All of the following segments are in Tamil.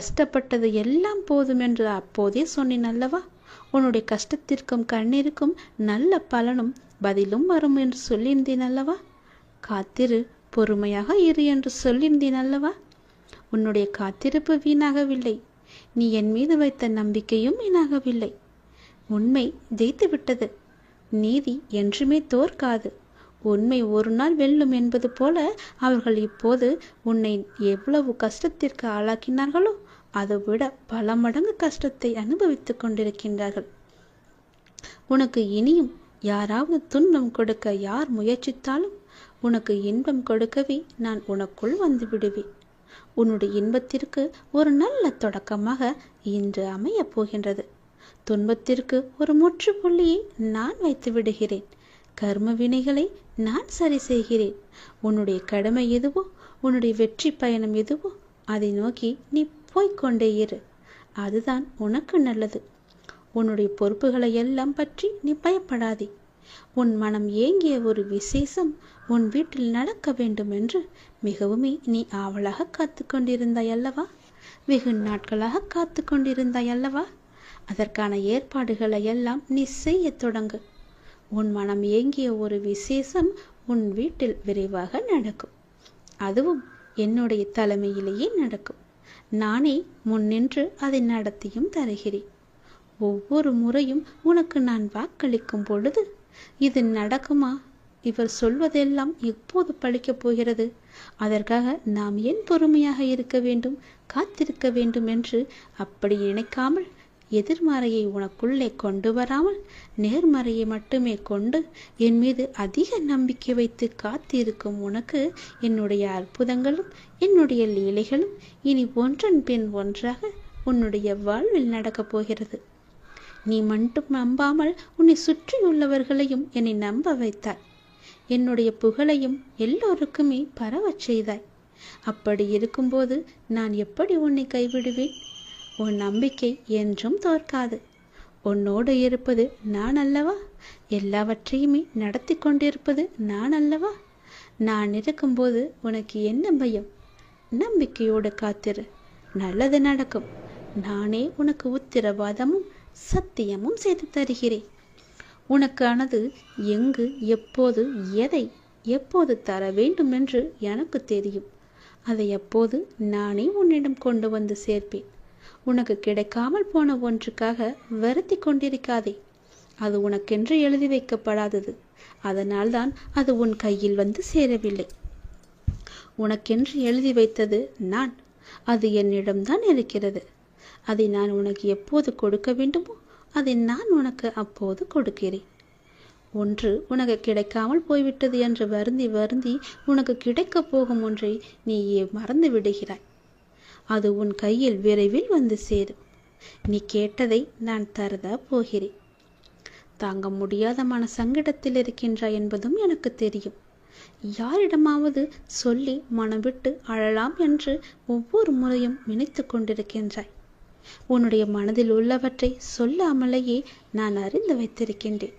கஷ்டப்பட்டது எல்லாம் போதும் என்று அப்போதே சொன்னேன் அல்லவா? உன்னுடைய கஷ்டத்திற்கும் கண்ணீருக்கும் நல்ல பலனும் பதிலும் வரும் என்று சொல்லியிருந்தேன் அல்லவா? காத்திரு, பொறுமையாக இரு என்று சொல்லியிருந்தேன் அல்லவா? உன்னுடைய காத்திருப்பு வீணாகவில்லை. நீ என் மீது வைத்த நம்பிக்கையும் வீணாகவில்லை. உண்மை ஜெயித்து விட்டது. நீதி என்றுமே தோற்காது. உண்மை ஒரு நாள் வெல்லும் என்பது போல அவர்கள் இப்போது உன்னை எவ்வளவு கஷ்டத்திற்கு ஆளாக்கினார்களோ அதைவிட பல மடங்கு கஷ்டத்தை அனுபவித்துக் கொண்டிருக்கின்றார்கள். உனக்கு இனியும் யாராவது துன்பம் கொடுக்க யார் முயற்சித்தாலும் உனக்கு இன்பம் கொடுக்கவே நான் உனக்குள் வந்து விடுவேன். உன்னுடைய இன்பத்திற்கு ஒரு நல்ல தொடக்கமாக இன்று அமையப் போகின்றது. துன்பத்திற்கு ஒரு முற்றுப்புள்ளியை நான் வைத்து விடுகிறேன். கர்ம வினைகளை நான் சரி செய்கிறேன். உன்னுடைய கடமை எதுவோ, உன்னுடைய வெற்றி பயணம் எதுவோ அதை நோக்கி நீ போய்கொண்டே இரு. அதுதான் உனக்கு நல்லது. உன்னுடைய பொறுப்புகளை எல்லாம் பற்றி நீ பயப்படாதே. உன் மனம் ஏங்கிய ஒரு விசேஷம் உன் வீட்டில் நடக்க வேண்டும் என்று மிகவுமே நீ ஆவலாக காத்து கொண்டிருந்தாய் அல்லவா? வெகு நாட்களாக காத்து கொண்டிருந்தாய் அல்லவா? அதற்கான ஏற்பாடுகளை எல்லாம் நீ செய்ய தொடங்கு. உன் மனம் ஏங்கிய ஒரு விசேஷம் உன் வீட்டில் விரைவாக நடக்கும். அதுவும் என்னுடைய தலைமையிலேயே நடக்கும். நானே முன்னின்று அதை நடத்தியும் தருகிறேன். ஒவ்வொரு முறையும் உனக்கு நான் வாக்களிக்கும் பொழுது இது நடக்குமா, இவர் சொல்வதெல்லாம் எப்போது பழிக்கப் போகிறது, அதற்காக நாம் ஏன் பொறுமையாக இருக்க வேண்டும், காத்திருக்க வேண்டும் என்று அப்படி நினைக்காமல் எதிர்மறையை உனக்குள்ளே கொண்டு வராமல் நேர்மறையை மட்டுமே கொண்டு என் மீது அதிக நம்பிக்கை வைத்து காத்திருக்கும் உனக்கு என்னுடைய அற்புதங்களும் என்னுடைய லீலைகளும் இனி ஒன்றன் பின் ஒன்றாக உன்னுடைய வாழ்வில் நடக்கப் போகிறது. நீ மட்டும் நம்பாமல் உன்னை சுற்றியுள்ளவர்களையும் என்னை நம்ப வைத்தாய். என்னுடைய புகழையும் எல்லோருக்குமே பரவச் செய்தாய். அப்படி இருக்கும்போது நான் எப்படி உன்னை கைவிடுவேன்? உன் நம்பிக்கை என்றும் தோற்காது. உன்னோடு இருப்பது நான் அல்லவா? எல்லாவற்றையுமே நடத்தி கொண்டிருப்பது நான் அல்லவா? நான் இருக்கும்போது உனக்கு என்ன பயம்? நம்பிக்கையோடு காத்திரு, நல்லது நடக்கும். நானே உனக்கு உத்திரவாதமும் சத்தியமும் செய்து தருகிறேன். உனக்கானது எங்கு, எப்போது, எதை எப்போது தர வேண்டும் என்று எனக்கு தெரியும். அதை எப்போது நானே உன்னிடம் கொண்டு வந்து சேர்ப்பேன். உனக்கு கிடைக்காமல் போன ஒன்றுக்காக வருத்தி கொண்டிருக்காதே. அது உனக்கென்று எழுதி வைக்கப்படாதது. அதனால்தான் அது உன் கையில் வந்து சேரவில்லை. உனக்கென்று எழுதி வைத்தது நான். அது என்னிடம்தான் இருக்கிறது. அதை நான் உனக்கு எப்போது கொடுக்க வேண்டுமோ அதை நான் உனக்கு அப்போது கொடுக்கிறேன். ஒன்று உனக்கு கிடைக்காமல் போய்விட்டது என்று வருந்தி வருந்தி உனக்கு கிடைக்கப் போகும் ஒன்றை நீயே மறந்து விடுகிறாய். அது உன் கையில் விரைவில் வந்து சேரும். நீ கேட்டதை நான் தரதா போகிறேன். தாங்க முடியாத மன சங்கடத்தில் இருக்கின்றாய் என்பதும் எனக்கு தெரியும். யாரிடமாவது சொல்லி மனம் விட்டு அழலாம் என்று ஒவ்வொரு முறையும் நினைத்து கொண்டிருக்கின்றாய். உன்னுடைய மனதில் உள்ளவற்றை சொல்லாமலேயே நான் அறிந்து வைத்திருக்கின்றேன்.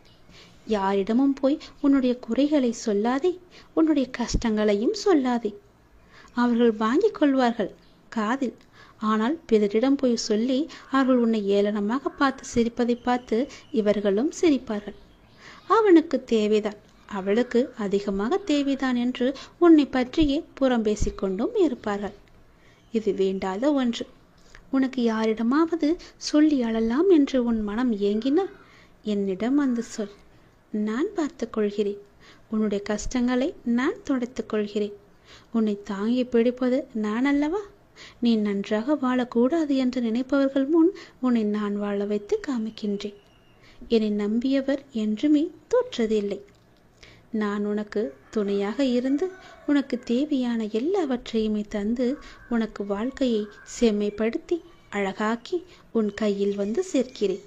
யாரிடமும் போய் உன்னுடைய குறைகளை சொல்லாதே, உன்னுடைய கஷ்டங்களையும் சொல்லாதே. அவர்கள் வாங்கிக் கொள்வார்கள் காதில். ஆனால் பிறரிடம் போய் சொல்லி அவர்கள் உன்னை ஏளனமாக பார்த்து சிரிப்பதை பார்த்து இவர்களும் சிரிப்பார்கள். அவனுக்கு தேவைதான், அவளுக்கு அதிகமாக தேவைதான் என்று உன்னை பற்றியே புறம் பேசிக்கொண்டும் இருப்பார்கள். இது வேண்டாத ஒன்று. உனக்கு யாரிடமாவது சொல்லி அழலாம் என்று உன் மனம் ஏங்கினால் என்னிடம் வந்து சொல். நான் பார்த்து கொள்கிறேன். உன்னுடைய கஷ்டங்களை நான் துடைத்துக் கொள்கிறேன். உன்னை தாங்கி பிடிப்பது நான் அல்லவா? நீ நன்றாக வாழக்கூடாது என்று நினைப்பவர்கள் முன் உன்னை நான் வாழ வைத்து காமிக்கின்றேன். என்னை நம்பியவர் என்றுமே தோற்றதில்லை. நான் உனக்கு துணையாக இருந்து உனக்கு தேவையான எல்லாவற்றையுமே தந்து உனக்கு வாழ்க்கையை செம்மைப்படுத்தி அழகாக்கி உன் கையில் வந்து சேர்க்கிறேன்.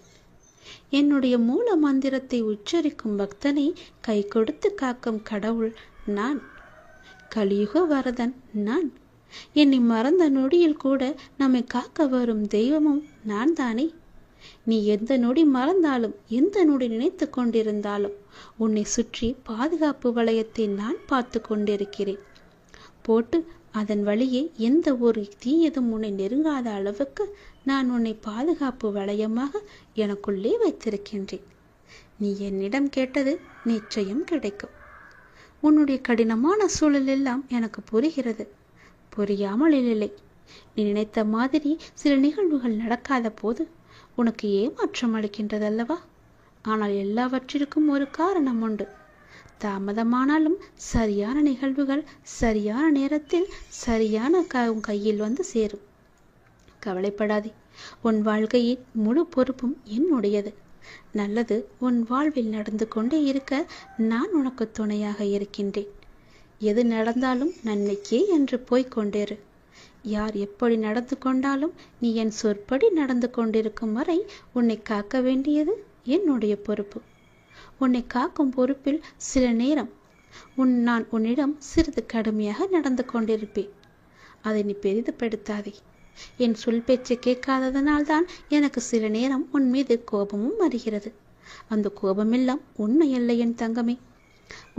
என்னுடைய மூல மந்திரத்தை உச்சரிக்கும் பக்தனை கை கொடுத்து காக்கும் கடவுள் நான். கலியுக வரதன் நான். என்னை மறந்த நொடியில் கூட நம்மை காக்க வரும் தெய்வமும் நான் தானே. நீ எந்த நொடி மறந்தாலும் எந்த நொடி நினைத்து கொண்டிருந்தாலும் உன்னை சுற்றி பாதுகாப்பு வளையத்தை நான் பார்த்து கொண்டிருக்கிறேன். போட்டு அதன் வழியே எந்த ஒரு தீயதும் உன்னை நெருங்காத அளவுக்கு நான் உன்னை பாதுகாப்பு வளையமாக எனக்குள்ளே வைத்திருக்கின்றேன். நீ என்னிடம் கேட்டது நிச்சயம் கிடைக்கும். உன்னுடைய கடினமான சூழல் எல்லாம் எனக்கு புரிகிறது. புரியாமல் இல்லை. நீ நினைத்த மாதிரி சில நிகழ்வுகள் நடக்காத போது உனக்கு ஏமாற்றம் அளிக்கின்றதல்லவா? ஆனால் எல்லாவற்றிற்கும் ஒரு காரணம் உண்டு. தாமதமானாலும் சரியான நிகழ்வுகள் சரியான நேரத்தில் சரியான கையில் வந்து சேரும். கவலைப்படாதே. உன் வாழ்க்கையின் முழு பொறுப்பும் என்னுடையது. நல்லது உன் வாழ்வில் நடந்து கொண்டே இருக்க நான் உனக்கு துணையாக இருக்கின்றேன். எது நடந்தாலும் நன்மைக்கே என்று போய்கொண்டேரு. யார் எப்படி நடந்து கொண்டாலும் நீ என் சொற்படி நடந்து கொண்டிருக்கும் வரை உன்னை காக்க வேண்டியது என்னுடைய பொறுப்பு. உன்னை காக்கும் பொறுப்பில் சில நேரம் நான் உன்னிடம் சிறிது கடுமையாக நடந்து கொண்டிருப்பேன். அதை நீ பெரிதுபடுத்தாதே. என் சொல் பேச்சு கேட்காததனால்தான் எனக்கு சில நேரம் உன் மீது கோபமும் வருகிறது. அந்த கோபமெல்லாம் உண்மை அல்ல என் தங்கமே.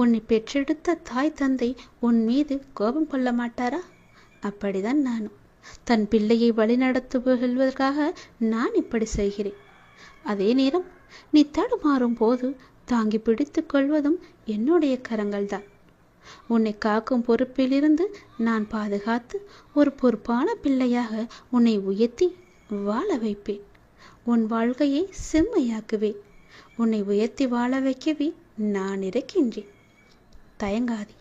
உன்னை பெற்றெடுத்த தாய் தந்தை உன் மீது கோபம் கொள்ள மாட்டாரா? அப்படிதான் நானும். தன் பிள்ளையை வழிநடத்துவதற்காக நான் இப்படி செய்கிறேன். அதே நேரம் நீ தடுமாறும் போது தாங்கி பிடித்துக் கொள்வதும் என்னுடைய கரங்கள்தான். உன்னை காக்கும் பொறுப்பிலிருந்து நான் பாதுகாத்து ஒரு பொறுப்பான பிள்ளையாக உன்னை உயர்த்தி வாழ வைப்பேன். உன் வாழ்க்கையை செம்மையாக்குவேன். உன்னை உயர்த்தி வாழ வைக்கவே நான் இருக்கின்றேன். தயங்காதே.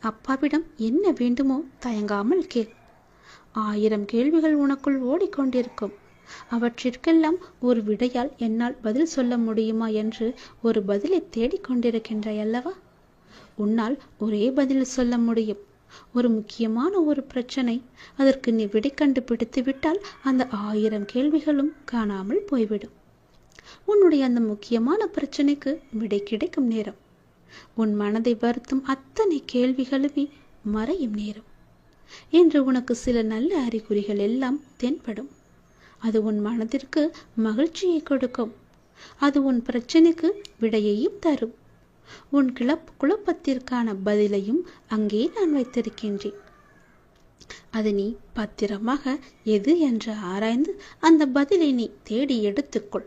அப்பாவிடம் என்ன வேண்டுமோ தயங்காமல் கேள். 1000 கேள்விகள் உனக்குள் ஓடிக்கொண்டிருக்கும். அவற்றிற்கெல்லாம் ஒரு விடையால் என்னால் பதில் சொல்ல முடியுமா என்று ஒரு பதிலை தேடிக்கொண்டிருக்கின்றாய் அல்லவா? உன்னால் ஒரே பதில் சொல்ல முடியும். ஒரு முக்கியமான ஒரு பிரச்சனை, அதற்கு நீ விடை கண்டுபிடித்து விட்டால் அந்த 1000 கேள்விகளும் காணாமல் போய்விடும். உன்னுடைய அந்த முக்கியமான பிரச்சனைக்கு விடை கிடைக்கும் நேரம், உன் மனதை வருத்தும் அத்தனை கேள்விகளுமே மறையும் நேரம் என்று உனக்கு சில நல்ல அறிகுறிகள் எல்லாம் தென்படும். அது உன் மனதிற்கு மகிழ்ச்சியை கொடுக்கும். அது உன் பிரச்சனைக்கு விடையையும் தரும். உன் குழப்பத்திற்கான பதிலையும் அங்கே நான் வைத்திருக்கின்றேன். அது நீ பத்திரமாக எது என்று ஆராய்ந்து அந்த பதிலை நீ தேடி எடுத்துக்கொள்.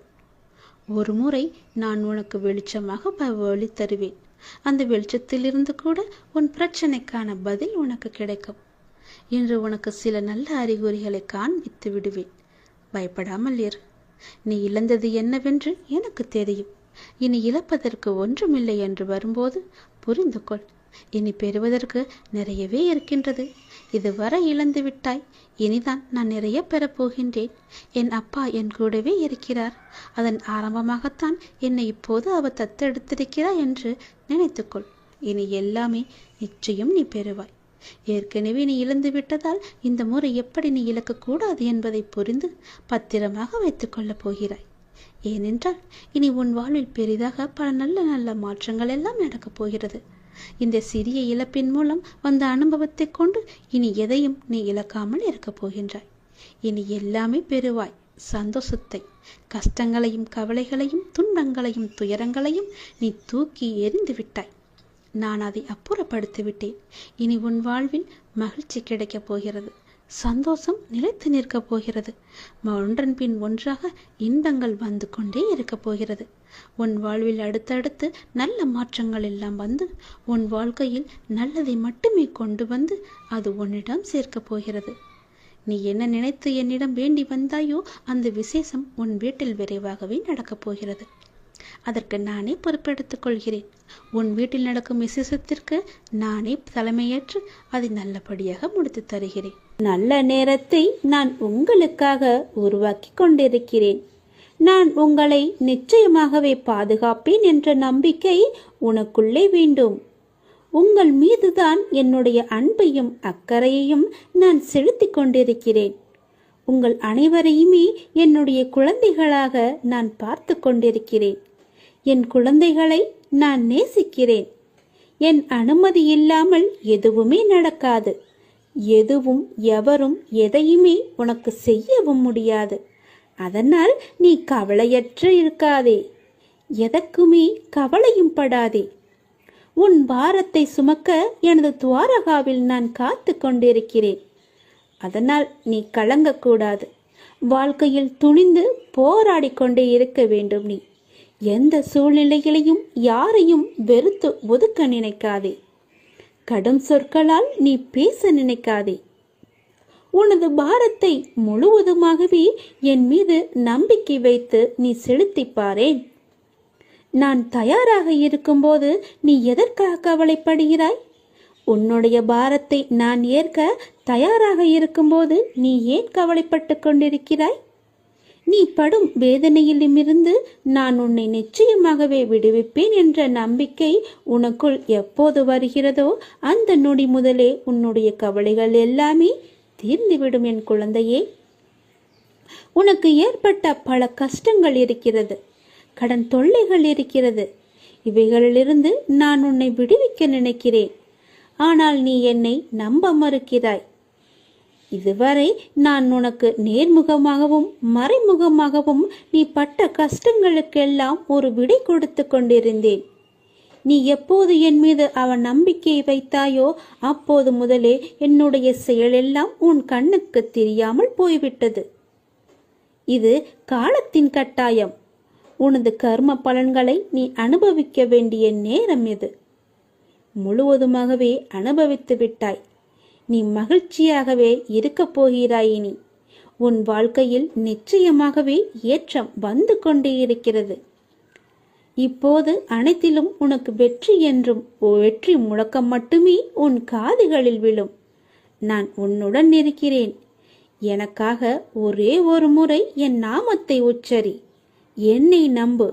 ஒரு முறை நான் உனக்கு வெளிச்சமாக வழி தருவேன். அந்த வெளிச்சத்திலிருந்து கூட உன் பிரச்சனைக்கான பதில் உனக்கு கிடைக்கும். இன்று உனக்கு சில நல்ல அறிகுறிகளை காண்பித்து விடுவேன். பயப்படாமல் இரு. நீ இழந்தது என்னவென்று எனக்கு தெரியும். இனி இழப்பதற்கு ஒன்றுமில்லை என்று வரும்போது புரிந்து கொள். இனி பெறுவதற்கு நிறையவே இருக்கின்றது. இதுவரை இழந்து விட்டாய். இனிதான் நான் நிறைய பெறப்போகின்றேன். என் அப்பா என் கூடவே இருக்கிறார். அதன் ஆரம்பமாகத்தான் என்னை இப்போது அவர் தத்தெடுத்திருக்கிறார் என்று நினைத்துக்கொள். இனி எல்லாமே நிச்சயம் நீ பெறுவாய். ஏற்கனவே நீ இழந்து விட்டதால் இந்த முறை எப்படி நீ இழக்கக்கூடாது என்பதை புரிந்து பத்திரமாக வைத்துக் கொள்ளப் போகிறாய். ஏனென்றால் இனி உன் வாழ்வில் பெரிதாக பல நல்ல நல்ல மாற்றங்கள் எல்லாம் நடக்கப் போகிறது. இந்த சிறிய இழப்பின் மூலம் வந்த அனுபவத்தை கொண்டு இனி எதையும் நீ இழக்காமல் இருக்கப் போகின்றாய். இனி எல்லாமே பெறுவாய். சந்தோஷத்தை, கஷ்டங்களையும் கவலைகளையும் துன்பங்களையும் துயரங்களையும் நீ தூக்கி எறிந்து விட்டாய். நான் அதை அப்புறப்படுத்தி விட்டேன். இனி உன் வாழ்வில் மகிழ்ச்சி கிடைக்கப் போகிறது. சந்தோஷம் நிலைத்து நிற்கப் போகிறது. ஒன்றன் பின் ஒன்றாக இன்பங்கள் வந்து கொண்டே இருக்கப் போகிறது. உன் வாழ்வில் அடுத்தடுத்து நல்ல மாற்றங்கள் எல்லாம் வந்து உன் வாழ்க்கையில் நல்லதை மட்டுமே கொண்டு வந்து அது உன்னிடம் சேர்க்கப் போகிறது. நீ என்ன நினைத்து என்னிடம் வேண்டி வந்தாயோ அந்த விசேஷம் உன் வீட்டில் விரைவாகவே நடக்கப் போகிறது. அதற்கு நானே பொறுப்பெடுத்துக் கொள்கிறேன். உன் வீட்டில் நடக்கும் விசேஷத்திற்கு நானே தலைமையேற்று அதை நல்லபடியாக முடித்து தருகிறேன். நல்ல நேரத்தை நான் உங்களுக்காக உருவாக்கி கொண்டிருக்கிறேன். நான் உங்களை நிச்சயமாகவே பாதுகாப்பேன் என்ற நம்பிக்கை உனக்குள்ளே வேண்டும். உங்கள் மீதுதான் என்னுடைய அன்பையும் அக்கறையையும் நான் செலுத்திக் கொண்டிருக்கிறேன். உங்கள் அனைவரையுமே என்னுடைய குழந்தைகளாக நான் பார்த்து கொண்டிருக்கிறேன். என் குழந்தைகளை நான் நேசிக்கிறேன். என் அனுமதி இல்லாமல் எதுவுமே நடக்காது. எதுவும் எவரும் எதையுமே உனக்கு செய்யவும் முடியாது. அதனால் நீ கவலையற்று இருக்காதே. எதற்குமே கவலையும் படாதே. உன் பாரத்தை சுமக்க எனது துவாரகாவில் நான் காத்து கொண்டிருக்கிறேன். அதனால் நீ கலங்கக்கூடாது. வாழ்க்கையில் துணிந்து போராடி கொண்டே இருக்க வேண்டும். நீ எந்த சூழ்நிலைகளையும் யாரையும் வெறுத்து ஒதுக்க நினைக்காதே. கடும் சொற்களால் நீ பேச நினைக்காதே. உனது பாரத்தை முழுவதுமாகவே என் மீது நம்பிக்கை வைத்து நீ செலுத்திப்பாரேன். நான் தயாராக இருக்கும்போது நீ எதற்காக கவலைப்படுகிறாய்? உன்னுடைய பாரத்தை நான் ஏற்க தயாராக இருக்கும்போது நீ ஏன் கவலைப்பட்டு கொண்டிருக்கிறாய்? நீ படும் வேதனையிலுமிருந்து நான் உன்னை நிச்சயமாகவே விடுவிப்பேன் என்ற நம்பிக்கை உனக்குள் எப்போது வருகிறதோ அந்த நொடி முதலே உன்னுடைய கவலைகள் எல்லாமே தீர்ந்துவிடும். என் குழந்தையே, உனக்கு ஏற்பட்ட பல கஷ்டங்கள் இருக்கிறது, கடன் தொல்லைகள் இருக்கிறது. இவைகளிலிருந்து நான் உன்னை விடுவிக்க நினைக்கிறேன். ஆனால் நீ என்னை நம்ப மறுக்கிறாய். இதுவரை நான் உனக்கு நேர்முகமாகவும் மறைமுகமாகவும் நீ பட்ட கஷ்டங்களுக்கெல்லாம் ஒரு விடை கொடுத்து கொண்டிருந்தேன். நீ எப்போது என் மீது அவன் நம்பிக்கையை வைத்தாயோ அப்போது முதலே என்னுடைய செயலெல்லாம் உன் கண்ணுக்கு தெரியாமல் போய்விட்டது. இது காலத்தின் கட்டாயம். உனது கர்ம பலன்களை நீ அனுபவிக்க வேண்டிய நேரம் இது. முழுவதுமாகவே அனுபவித்து விட்டாய். நீ மகிழ்ச்சியாகவே இருக்கப் போகிறாய். இனி உன் வாழ்க்கையில் நிச்சயமாகவே ஏற்றம் வந்து கொண்டே இருக்கிறது. இப்போது அனைத்திலும் உனக்கு வெற்றி என்றும் வெற்றி முழக்கம் மட்டுமே உன் காதுகளில் விழும். நான் உன்னுடன் இருக்கிறேன். எனக்காக ஒரே ஒரு முறை என் நாமத்தை உச்சரி. என்னை நம்பு.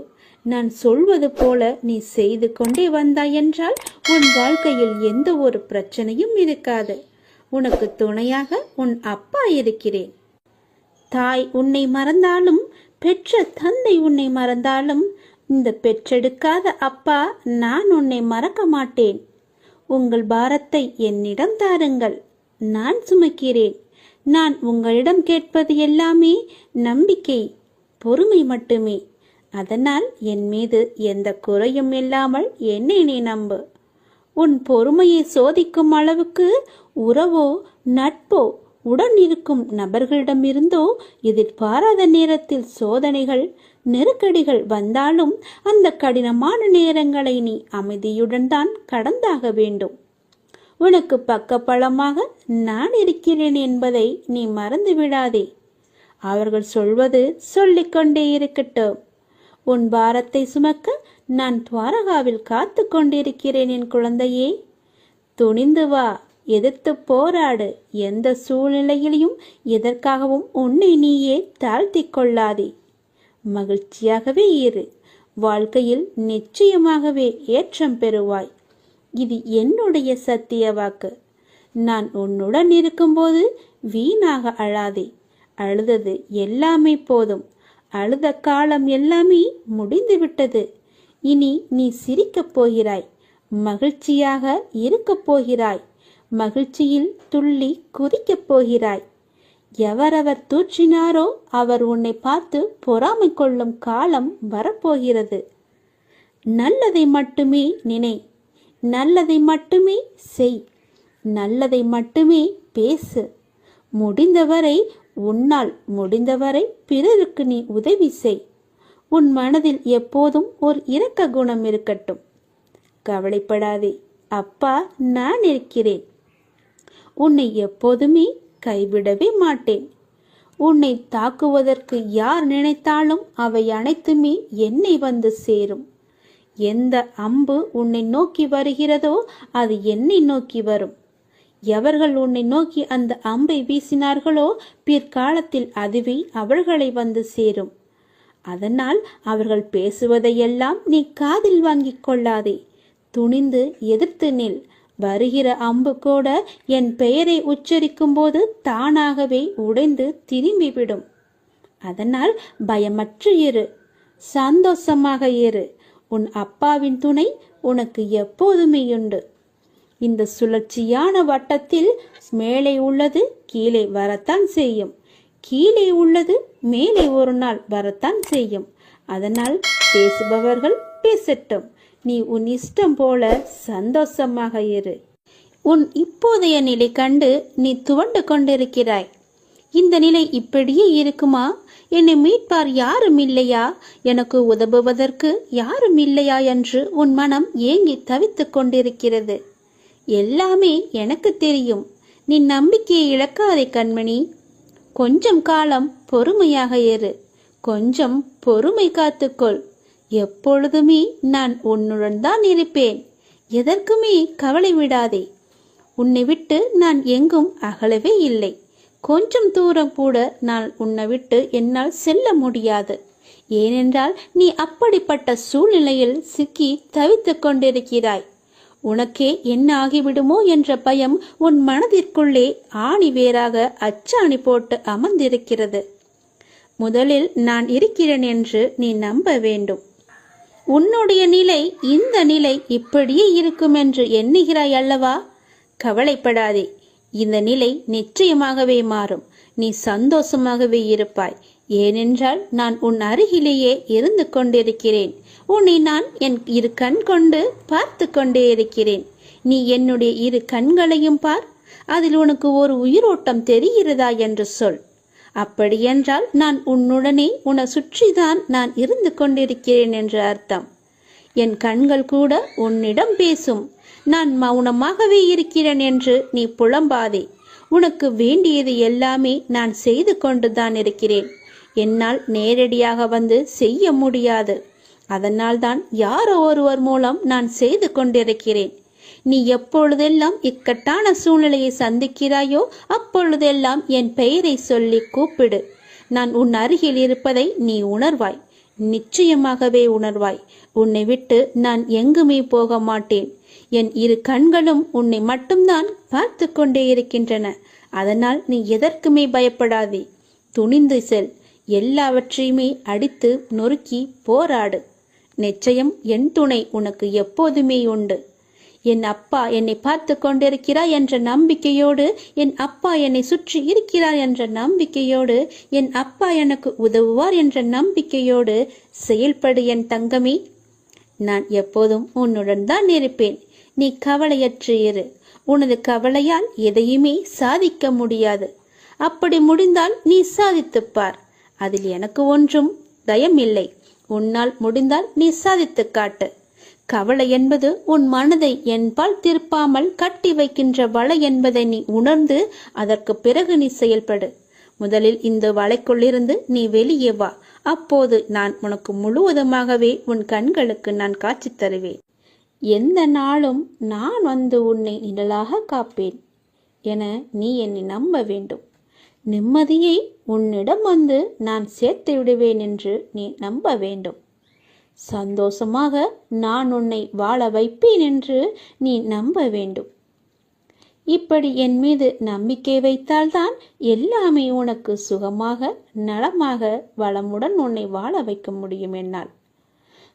நான் சொல்வது போல நீ செய்து கொண்டே வந்தாய் என்றால் உன் வாழ்க்கையில் எந்த ஒரு பிரச்சனையும் இருக்காது. உனக்கு துணையாக உன் அப்பா இருக்கிறேன். தாய் உன்னை மறந்தாலும், பெற்ற தந்தை உன்னை மறந்தாலும், இந்த பெற்றெடுக்காத அப்பா நான் உன்னை மறக்க மாட்டேன். உங்கள் பாரத்தை என்னிடம் தாருங்கள், நான் சுமக்கிறேன். நான் உங்களிடம் கேட்பது எல்லாமே நம்பிக்கை, பொறுமை மட்டுமே. அதனால் என் மீது எந்த குறையும் இல்லாமல் என்னை நீ நம்பு. உன் பொறுமையை சோதிக்கும் அளவுக்கு உறவோ நட்போ உடன் இருக்கும் நபர்களிடமிருந்தோ எதிர்பாராத நேரத்தில் சோதனைகள் நெருக்கடிகள் வந்தாலும் அந்த கடினமான நேரங்களை நீ அமைதியுடன் தான் கடந்தாக வேண்டும். உனக்கு பக்கபலமாக நான் இருக்கிறேன் என்பதை நீ மறந்து விடாதே. அவர்கள் சொல்வது சொல்லிக்கொண்டே இருக்கட்டும். உன் பாரத்தை சுமக்க நான் துவாரகாவில் காத்து கொண்டிருக்கிறேன். என் குழந்தையே, துணிந்து வா, எதிர்த்து போராடு. எந்த சூழ்நிலையிலையும் எதற்காகவும் உன்னை நீயே தாழ்த்தி கொள்ளாதே. மகிழ்ச்சியாகவே இரு. வாழ்க்கையில் நிச்சயமாகவே ஏற்றம் பெறுவாய். இது என்னுடைய சத்திய வாக்கு. நான் உன்னுடன் இருக்கும்போது வீணாக அழாதே. அழுதது எல்லாமே போதும். அழுத காலம் எல்லாமே முடிந்துவிட்டது. இனி நீ சிரிக்கப் போகிறாய். மகிழ்ச்சியாக இருக்கப் போகிறாய். மகிழ்ச்சியில் துள்ளி குதிக்கப் போகிறாய். எவரவர் தூற்றினாரோ அவர் உன்னை பார்த்து பொறாமை கொள்ளும் காலம் வரப்போகிறது. நல்லதை மட்டுமே நினை. நல்லதை மட்டுமே செய். நல்லதை மட்டுமே பேசு. முடிந்தவரை உன்னால் முடிந்தவரை பிறருக்கு நீ உதவி செய். உன் மனதில் எப்போதும் ஒரு இரக்க குணம் இருக்கட்டும். கவலைப்படாதே, அப்பா நான் இருக்கிறேன். உன்னை எப்போதுமே கைவிடவே மாட்டேன். உன்னை தாக்குவதற்கு யார் நினைத்தாலும் அவை அனைத்துமே என்னை வந்து சேரும். எந்த அம்பு உன்னை நோக்கி வருகிறதோ அது என்னை நோக்கி வரும். எவர்கள் உன்னை நோக்கி அந்த அம்பை வீசினார்களோ பிற்காலத்தில் அதுவே அவர்களை வந்து சேரும். அதனால் அவர்கள் பேசுவதையெல்லாம் நீ காதில் வாங்கிக் கொள்ளாதே. துணிந்து எதிர்த்து நில். வருகிற அம்பு கூட என் பெயரை உச்சரிக்கும் போது தானாகவே உடைந்து திரும்பிவிடும். அதனால் பயமற்று இரு. சந்தோஷமாக இரு. உன் அப்பாவின் துணை உனக்கு எப்போதுமே உண்டு. இந்த சுழற்சியான வட்டத்தில் மேலே உள்ளது கீழே வரத்தான் செய்யும். கீழே உள்ளது மேலே ஒரு நாள் வரத்தான் செய்யும். அதனால் பேசுபவர்கள் பேசட்டும். நீ உன் இஷ்டம் போல சந்தோஷமாக இரு. உன் இப்போதைய நிலை கண்டு நீ துவண்டு கொண்டிருக்கிறாய். இந்த நிலை இப்படியே இருக்குமா? என்னை மீட்பார் யாரும் இல்லையா? எனக்கு உதவுவதற்கு யாரும் இல்லையா என்று உன் மனம் ஏங்கி தவித்து கொண்டிருக்கிறது. எல்லாமே எனக்கு தெரியும். நீ நம்பிக்கையை இழக்காதே கண்மணி. கொஞ்சம் காலம் பொறுமையாக இரு. கொஞ்சம் பொறுமை காத்துக்கொள். எப்பொழுதுமே நான் உன்னுடன் தான் இருப்பேன். எதற்குமே கவலை விடாதே. உன்னை விட்டு நான் எங்கும் அகலவே இல்லை. கொஞ்சம் தூரம் கூட நான் உன்னை விட்டு என்னால் செல்ல முடியாது. ஏனென்றால் நீ அப்படிப்பட்ட சூழ்நிலையில் சிக்கி தவித்து கொண்டிருக்கிறாய். உனக்கே என்ன ஆகிவிடுமோ என்ற பயம் உன் மனதிற்குள்ளே ஆணி வேறாக அச்சாணி போட்டு அமர்ந்திருக்கிறது. முதலில் நான் இருக்கிறேன் என்று நீ நம்ப வேண்டும். உன்னுடைய நிலை இந்த நிலை இப்படியே இருக்கும் என்று எண்ணுகிறாய் அல்லவா? கவலைப்படாதே. இந்த நிலை நிச்சயமாகவே மாறும். நீ சந்தோஷமாகவே இருப்பாய். ஏனென்றால் நான் உன் அருகிலேயே இருந்து கொண்டிருக்கிறேன். உன்னை நான் என் இரு கண் கொண்டு பார்த்து கொண்டே இருக்கிறேன். நீ என்னுடைய இரு கண்களையும் பார். அதில் உனக்கு ஒரு உயிரோட்டம் தெரிகிறதா என்று சொல். அப்படியென்றால் நான் உன்னுடனே உன்னை சுற்றிதான் நான் இருந்து கொண்டிருக்கிறேன் என்று அர்த்தம். என் கண்கள் கூட உன்னிடம் பேசும். நான் மௌனமாகவே இருக்கிறேன் என்று நீ புலம்பாதே. உனக்கு வேண்டியது எல்லாமே நான் செய்து கொண்டுதான் இருக்கிறேன். என்னால் நேரடியாக வந்து செய்ய முடியாது. அதனால்தான் யாரோ ஒருவர் மூலம் நான் செய்து கொண்டிருக்கிறேன். நீ எப்பொழுதெல்லாம் இக்கட்டான சூழ்நிலையை சந்திக்கிறாயோ அப்பொழுதெல்லாம் என் பெயரை சொல்லி கூப்பிடு. நான் உன் அருகில் இருப்பதை நீ உணர்வாய். நிச்சயமாகவே உணர்வாய். உன்னை விட்டு நான் எங்குமே போக மாட்டேன். என் இரு கண்களும் உன்னை மட்டும்தான் பார்த்து கொண்டே இருக்கின்றன. அதனால் நீ எதற்குமே பயப்படாதே. துணிந்து செல். எல்லாவற்றையுமே அடித்து நொறுக்கி போராடு. நிச்சயம் என் துணை உனக்கு எப்போதுமே உண்டு. என் அப்பா என்னை பார்த்து கொண்டிருக்கிறார் என்ற நம்பிக்கையோடு, என் அப்பா என்னை சுற்றி இருக்கிறார் என்ற நம்பிக்கையோடு, என் அப்பா எனக்கு உதவுவார் என்ற நம்பிக்கையோடு செயல்படு என் தங்கமே. நான் எப்போதும் உன்னுடன் தான் இருப்பேன். நீ கவலையற்று இரு. உனது கவலையால் எதையுமே சாதிக்க முடியாது. அப்படி முடிந்தால் நீ சாதித்துப் பார். அதில் எனக்கு ஒன்றும் பயமில்லை. உன்னால் முடிந்தால் நீ சாதித்து காட்டு. கவலை என்பது உன் மனதை என்பால் திருப்பாமல் கட்டி வைக்கின்ற வலை என்பதை நீ உணர்ந்து அதற்கு பிறகு நீ செயல்படு. முதலில் இந்த வலைக்குள்ளிருந்து நீ வெளியே வா. அப்போது நான் உனக்கு முழுவதுமாகவே உன் கண்களுக்கு நான் காட்சி தருவேன். எந்த நாளும் நான் வந்து உன்னை நிழலாக காப்பேன் என நீ என்னை நம்ப வேண்டும். நிம்மதியை உன்னிடம் வந்து நான் சேர்த்து விடுவேன் என்று நீ நம்ப வேண்டும். சந்தோஷமாக நான் உன்னை வாழ வைப்பேன் என்று நீ நம்ப வேண்டும். இப்படி என் மீது நம்பிக்கை வைத்தால்தான் எல்லாமே உனக்கு சுகமாக, நலமாக, வளமுடன் உன்னை வாழ வைக்க முடியும். என்னால்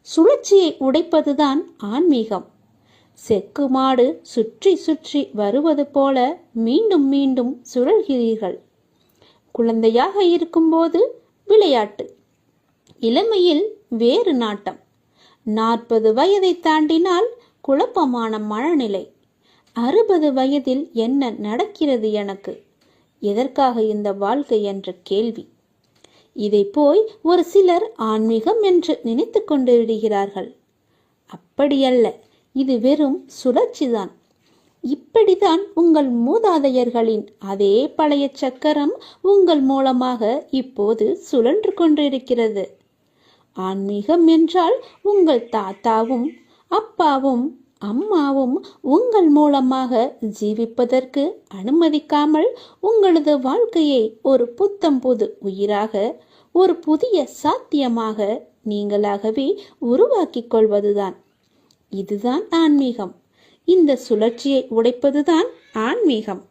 சுழற்சியை உடைப்பதுதான் ஆன்மீகம். செக்கு மாடு சுற்றி சுற்றி வருவது போல மீண்டும் மீண்டும் சுழல்கிறீர்கள். குழந்தையாக இருக்கும்போது விளையாட்டு, இளமையில் வேறு நாட்டம், 40 வயதை தாண்டினால் குழப்பமான மனநிலை, 60 வயதில் என்ன நடக்கிறது எனக்கு, எதற்காக இந்த வாழ்க்கை என்ற கேள்வி. இதை போய் ஒரு சிலர் ஆன்மீகம் என்று நினைத்து கொண்டு விடுகிறார்கள். அப்படியல்ல, இது வெறும் சுழற்சிதான். இப்படிதான் உங்கள் மூதாதையர்களின் அதே பழைய சக்கரம் உங்கள் மூலமாக இப்போது சுழன்று கொண்டிருக்கிறது. ஆன்மீகம் என்றால் உங்கள் தாத்தாவும் அப்பாவும் அம்மாவும் உங்கள் மூலமாக ஜீவிப்பதற்கு அனுமதிக்காமல் உங்களது வாழ்க்கையை ஒரு புத்தம் புது உயிராக, ஒரு புதிய சாத்தியமாக நீங்களாகவே உருவாக்கிக் கொள்வதுதான். இதுதான் ஆன்மீகம். இந்த சுழற்சியை உடைப்பதுதான் ஆன்மீகம்.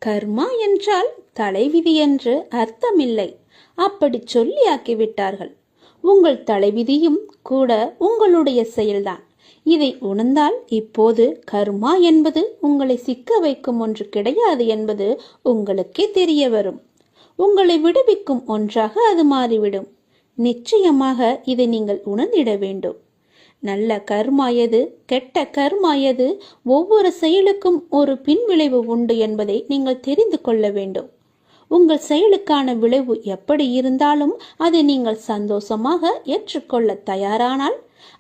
கர்மா என்றால் தலைவிதி என்று அர்த்தமில்லை. அப்படி சொல்லியாக்கிவிட்டார்கள். உங்கள் தலைவிதியும் கூட உங்களுடைய செயல்தான். இதை உணர்ந்தால் இப்போது கர்மா என்பது உங்களை சிக்க வைக்கும் ஒன்று கிடையாது என்பது உங்களுக்கே தெரிய வரும். உங்களை விடுவிக்கும் ஒன்றாக அது மாறிவிடும். நிச்சயமாக இதை நீங்கள் உணர்ந்திட வேண்டும். நல்ல கர்மா எது, கெட்ட கர்மா எது, ஒவ்வொரு செயலுக்கும் ஒரு பின்விளைவு உண்டு என்பதை நீங்கள் தெரிந்து கொள்ள வேண்டும். உங்கள் செயலுக்கான விளைவு எப்படி இருந்தாலும் அதை நீங்கள் சந்தோஷமாக ஏற்றுக்கொள்ள தயாரானால்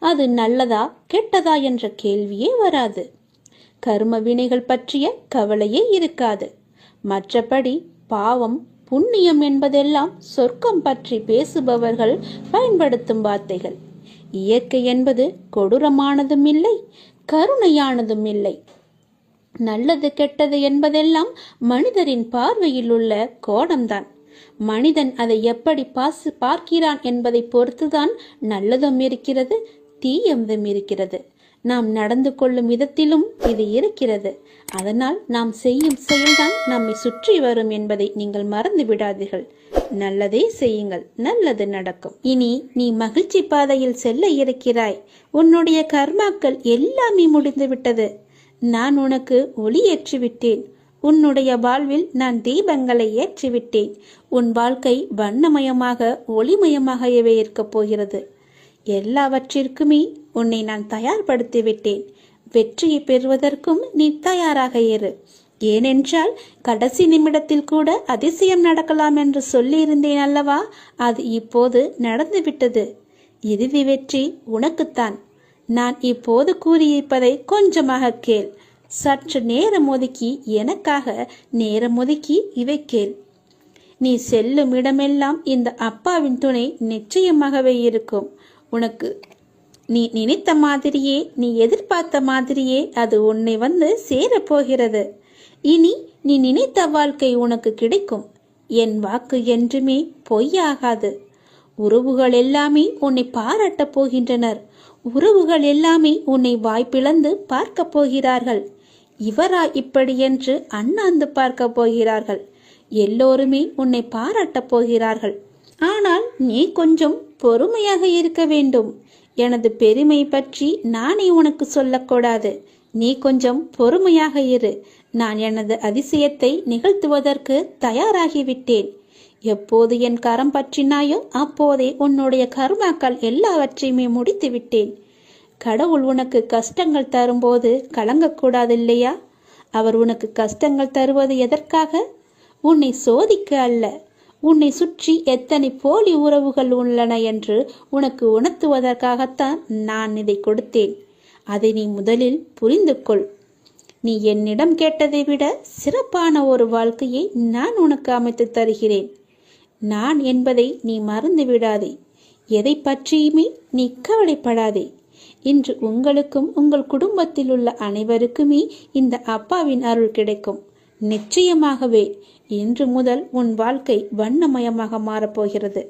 அது நல்லதா கெட்டதா என்ற கேள்வியே வராது. கர்ம வினைகள் பற்றிய கவலையே இருக்காது. மற்றபடி பாவம் புண்ணியம் என்பதெல்லாம் சொர்க்கம் பற்றி பேசுபவர்கள் பயன்படுத்தும் வார்த்தைகள். இயற்கை என்பது கொடூரமானதும் இல்லை, கருணையானதும் இல்லை. நல்லது கெட்டது என்பதெல்லாம் மனிதரின் பார்வையில் உள்ள கோணம்தான். மனிதன் அதை எப்படி பார்க்கிறான் என்பதை பொறுத்துதான் நல்லதும் இருக்கிறது, தீயதும் இருக்கிறது. நாம் நடந்து கொள்ளும் விதத்திலும் இது இருக்கிறது. அதனால் நாம் செய்யும் செயல்தான் நம்மை சுற்றி வரும் என்பதை நீங்கள் மறந்து விடாதீர்கள். நல்லதே செய்யுங்கள், நல்லது நடக்கும். இனி நீ மகிழ்ச்சி பாதையில் செல்ல இருக்கிறாய். உன்னுடைய கர்மாக்கள் எல்லாமே முடிந்து விட்டது. நான் உனக்கு ஒளி ஏற்றிவிட்டேன். உன்னுடைய வாழ்வில் நான் தீபங்களை ஏற்றிவிட்டேன். உன் வாழ்க்கை வண்ணமயமாக ஒளிமயமாகவே இருக்கப் போகிறது. எல்லாவற்றிற்குமே உன்னை நான் தயார்படுத்திவிட்டேன். வெற்றியை பெறுவதற்கும் நீ தயாராக இரு. ஏனென்றால் கடைசி நிமிடத்தில் கூட அதிசயம் நடக்கலாம் என்று சொல்லியிருந்தேன் அல்லவா? அது இப்போது நடந்துவிட்டது. இறுதி வெற்றி உனக்குத்தான். நான் இப்போது கூறியிருப்பதை கொஞ்சமாக கேள். சற்று நேரம் ஒதுக்கி எனக்காக நேரம் ஒதுக்கி இவை கேள். நீ செல்லும் இடமெல்லாம் இந்த அப்பாவின் துணை நிச்சயமாகவே இருக்கும். உனக்கு நீ நினைத்த மாதிரியே, நீ எதிர்பார்த்த மாதிரியே அது உன்னை வந்து சேரப்போகிறது. இனி நீ நினைத்த வாழ்க்கை உனக்கு கிடைக்கும். என் வாக்கு என்றுமே பொய்யாகாது. உறவுகள் எல்லாமே உன்னை பாராட்டப் போகின்றனர். உறவுகள் எல்லாமே உன்னை வாய்ப்பிழந்து பார்க்க போகிறார்கள். இவரா இப்படி என்று அண்ணாந்து பார்க்க போகிறார்கள். எல்லோருமே உன்னை பாராட்டப் போகிறார்கள். ஆனால் நீ கொஞ்சம் பொறுமையாக இருக்க வேண்டும். எனது பெருமை பற்றி நானே உனக்கு சொல்லக்கூடாது. நீ கொஞ்சம் பொறுமையாக இரு. நான் எனது அதிசயத்தை நிகழ்த்துவதற்கு தயாராகிவிட்டேன். எப்போது என் கரம் பற்றினாயோ அப்போதே உன்னுடைய கர்மாக்கள் எல்லாவற்றையுமே முடித்து விட்டேன். கடவுள் உனக்கு கஷ்டங்கள் தரும்போது கலங்கக்கூடாது இல்லையா? அவர் உனக்கு கஷ்டங்கள் தருவது எதற்காக? உன்னை சோதிக்க அல்ல. உன்னை சுற்றி எத்தனை போலி உறவுகள் உள்ளன என்று உனக்கு உணர்த்துவதற்காகத்தான் நான் இதை கொடுத்தேன். அதை நீ முதலில் புரிந்து கொள். நீ என்னிடம் கேட்டதை விட சிறப்பான ஒரு வாழ்க்கையை நான் உனக்கு அமைத்து தருகிறேன். நான் என்பதை நீ மறந்து விடாதே. எதை பற்றியுமே நீ கவலைப்படாதே. இன்று உங்களுக்கும் உங்கள் குடும்பத்தில் உள்ள அனைவருக்குமே இந்த அப்பாவின் அருள் கிடைக்கும். நிச்சயமாகவே இன்று முதல் உன் வாழ்க்கை வண்ணமயமாக மாறப்போகிறது.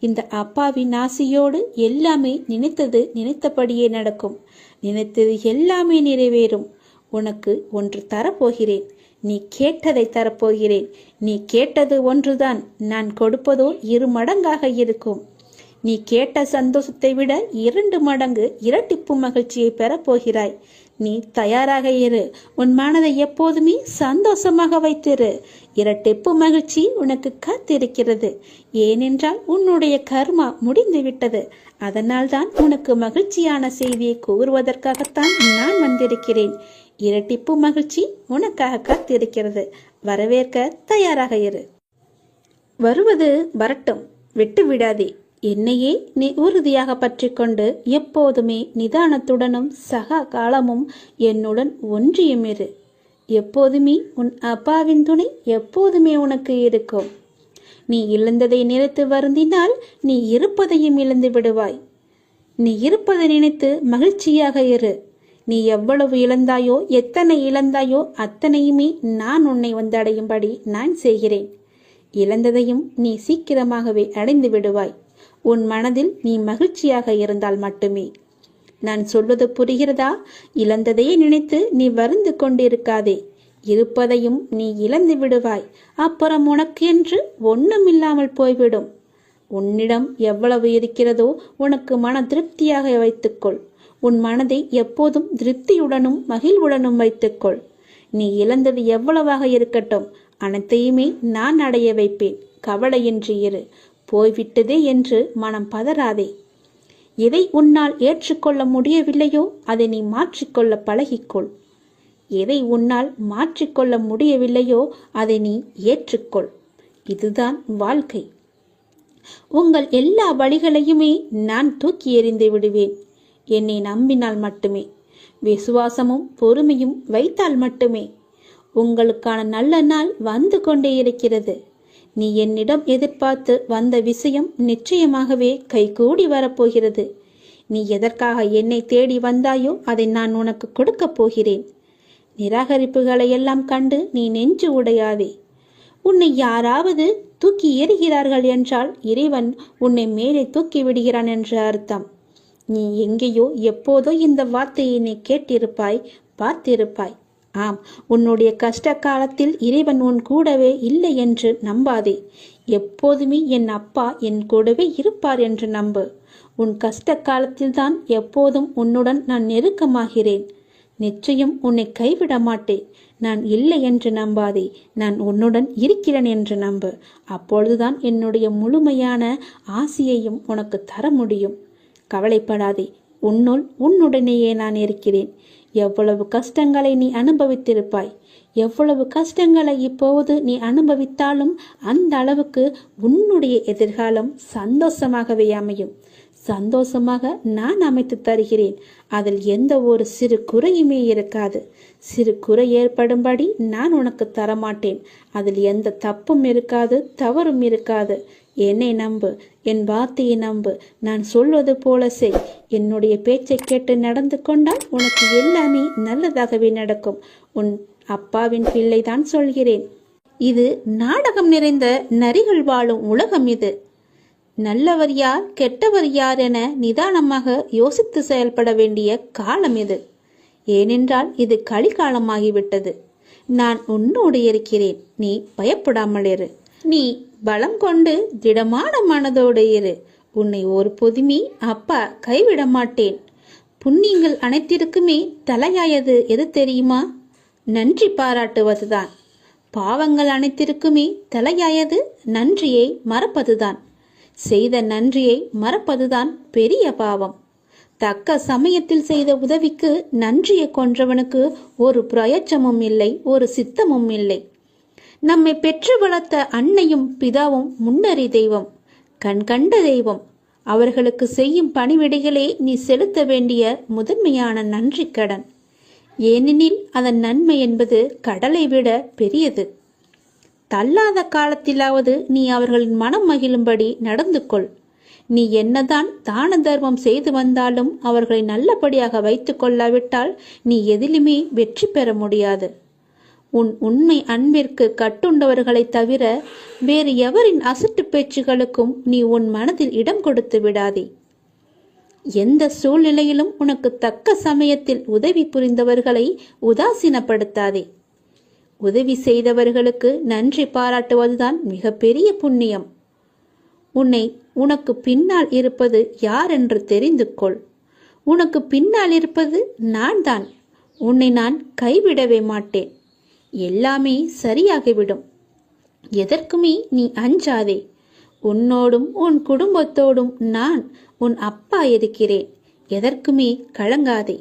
இந்த அப்பாவின் ஆசையோடு எல்லாமே நினைத்தது நினைத்தபடியே நடக்கும். நினைத்தது எல்லாமே நிறைவேறும். உனக்கு ஒன்று தரப்போகிறேன். நீ கேட்டதை தரப்போகிறேன். நீ கேட்டது ஒன்றுதான், நான் கொடுப்பதோ 2 மடங்காக இருக்கும். நீ கேட்ட சந்தோஷத்தை விட 2 மடங்கு இரட்டிப்பு மகிழ்ச்சியை பெறப்போகிறாய். நீ தயாராக இரு. உன் மனதை எப்போதுமே சந்தோஷமாக வைத்திரு. இரட்டிப்பு மகிழ்ச்சி உனக்கு காத்திருக்கிறது. ஏனென்றால் உன்னுடைய கர்மா முடிந்து விட்டது. அதனால் தான் உனக்கு மகிழ்ச்சியான செய்தியை கூறுவதற்காகத்தான் நான் வந்திருக்கிறேன். இரட்டிப்பு மகிழ்ச்சி உனக்காக காத்திருக்கிறது. வரவேற்க தயாராக இரு. வருவது வரட்டும், விட்டு விடாதே. என்னையே நீ உறுதியாக பற்றி கொண்டு எப்போதுமே நிதானத்துடனும் சகா காலமும் என்னுடன் ஒன்றியும் இரு. எப்போதுமே உன் அப்பாவின் துணை எப்போதுமே உனக்கு இருக்கும். நீ இழந்ததை நினைத்து வருந்தினால் நீ இருப்பதையும் இழந்து விடுவாய். நீ இருப்பதை நினைத்து மகிழ்ச்சியாக இரு. நீ எவ்வளவு இழந்தாயோ, எத்தனை இழந்தாயோ அத்தனையுமே நான் உன்னை வந்தடையும்படி நான் செய்கிறேன். இழந்ததையும் நீ சீக்கிரமாகவே அடைந்து விடுவாய். உன் மனதில் நீ மகிழ்ச்சியாக இருந்தால் மட்டுமே. நான் சொல்வது புரிகிறதா? இழந்ததையே நினைத்து நீ வருந்து கொண்டிருக்காதே. இருப்பதையும் நீ இழந்து விடுவாய். அப்புறம் உனக்கு என்று ஒன்றுமில்லாமல் போய்விடும். உன்னிடம் எவ்வளவு இருக்கிறதோ உனக்கு மன திருப்தியாக வைத்துக்கொள். உன் மனதை எப்போதும் திருப்தியுடனும் மகிழ்வுடனும் வைத்துக்கொள். நீ இழந்தது எவ்வளவாக இருக்கட்டும், அனைத்தையுமே நான் அடைய வைப்பேன். கவலையின்றி இரு. போய்விட்டதே என்று மனம் பதறாதே. எதை உன்னால் ஏற்றுக்கொள்ள முடியவில்லையோ அதை நீ மாற்றிக்கொள்ள பழகிக்கொள். எதை உன்னால் மாற்றிக்கொள்ள முடியவில்லையோ அதை நீ ஏற்றுக்கொள். இதுதான் வாழ்க்கை. உங்கள் எல்லா வழிகளையுமே நான் தூக்கி எறிந்து விடுவேன். என்னை நம்பினால் மட்டுமே, விசுவாசமும் பொறுமையும் வைத்தால் மட்டுமே. உங்களுக்கான நல்ல நாள் வந்து கொண்டே இருக்கிறது. நீ என்னிடம் எதிர்பார்த்து வந்த விஷயம் நிச்சயமாகவே கைகூடி வரப்போகிறது. நீ எதற்காக என்னை தேடி வந்தாயோ அதை நான் உனக்கு கொடுக்கப் போகிறேன். நிராகரிப்புகளை எல்லாம் கண்டு நீ நெஞ்சு உடையாதே. உன்னை யாராவது தூக்கி எறிகிறார்கள் என்றால் இறைவன் உன்னை மேலே தூக்கி விடுகிறான் என்று அர்த்தம். நீ எங்கேயோ எப்போதோ இந்த வார்த்தையை நீ கேட்டிருப்பாய், பார்த்திருப்பாய். ஆம், உன்னுடைய கஷ்ட காலத்தில் இறைவன் உன் கூடவே இல்லை என்று நம்பாதே. எப்போதுமே என் அப்பா என் கூடவே இருப்பார் என்று நம்பு. உன் கஷ்ட காலத்தில் தான் எப்போதும் உன்னுடன் நான் நெருக்கமாகிறேன். நிச்சயம் உன்னை கைவிட மாட்டேன். நான் இல்லை என்று நம்பாதே, நான் உன்னுடன் இருக்கிறேன் என்று நம்பு. அப்பொழுதுதான் என்னுடைய முழுமையான ஆசியையும் உனக்கு தர முடியும். கவலைப்படாதே, உன்னுடனேயே நான் இருக்கிறேன். எவ்வளவு கஷ்டங்களை நீ அனுபவித்திருப்பாய். எவ்வளவு கஷ்டங்களை இப்போது நீ அனுபவித்தாலும் அந்த அளவுக்கு உன்னுடைய எதிர்காலம் சந்தோஷமாகவே அமையும். சந்தோஷமாக நான் அமைத்து தருகிறேன். அதில் எந்த ஒரு சிறு குறையுமே இருக்காது. சிறு குறை ஏற்படும்படி நான் உனக்கு தரமாட்டேன். அதில் எந்த தப்பும் இருக்காது, தவறும் இருக்காது. என்னை நம்பு, என் வார்த்தையை நம்பு. நான் சொல்வது போல செய். என்னுடைய பேச்சை கேட்டு நடந்து கொண்டால் உனக்கு எல்லாமே நல்லதாகவே நடக்கும். உன் அப்பாவின் பிள்ளைதான் சொல்கிறேன். இது நாடகம் நிறைந்த நரிகள் வாழும் உலகம். இது நல்லவர் யார், கெட்டவர் யார் என நிதானமாக யோசித்து செயல்பட வேண்டிய காலம் இது. ஏனென்றால் இது கலிகாலமாகிவிட்டது. நான் உன்னோடு இருக்கிறேன். நீ பயப்படாமல் இரு. நீ பலம் கொண்டு திடமான மனதோடு இரு. உன்னை ஒரு பொதுமி அப்பா கைவிட மாட்டேன். புண்ணியங்கள் அனைத்திற்குமே தலையாயது எது தெரியுமா? நன்றி பாராட்டுவதுதான். பாவங்கள் அனைத்திற்குமே தலையாயது நன்றியை மறப்பதுதான். செய்த நன்றியை மறப்பதுதான் பெரிய பாவம். தக்க சமயத்தில் செய்த உதவிக்கு நன்றியை கொன்றவனுக்கு ஒரு பிரயோஜனமும் இல்லை, ஒரு சித்தமும் இல்லை. நம்மை பெற்று வளர்த்த அன்னையும் பிதாவும் முன்னறி தெய்வம், கண்கண்ட தெய்வம். அவர்களுக்கு செய்யும் பணிவிடைகளே நீ செலுத்த வேண்டிய முதன்மையான நன்றி கடன். ஏனெனில் அதன் நன்மை என்பது கடலை விட பெரியது. தள்ளாத காலத்திலாவது நீ அவர்களின் மனம் மகிழும்படி நடந்து கொள். நீ என்னதான் தான தர்மம் செய்து வந்தாலும் அவர்களை நல்லபடியாக வைத்து கொள்ளாவிட்டால் நீ எதிலுமே வெற்றி பெற முடியாது. உன் உண்மை அன்பிற்கு கட்டுண்டவர்களை தவிர வேறு எவரின் அசட்டு பேச்சுகளுக்கும் நீ உன் மனதில் இடம் கொடுத்து விடாதே. எந்த சூழ்நிலையிலும் உனக்கு தக்க சமயத்தில் உதவி புரிந்தவர்களை உதாசீனப்படுத்தாதே. உதவி செய்தவர்களுக்கு நன்றி பாராட்டுவதுதான் மிகப்பெரிய புண்ணியம். உனக்கு பின்னால் இருப்பது யார் என்று தெரிந்து கொள். உனக்கு பின்னால் இருப்பது நான் தான். உன்னை நான் கைவிடவே மாட்டேன். எல்லாமே சரியாகிவிடும். எதற்குமே நீ அஞ்சாதே. உன்னோடும் உன் குடும்பத்தோடும் நான் உன் அப்பா இருக்கிறேன். எதற்குமே கலங்காதே.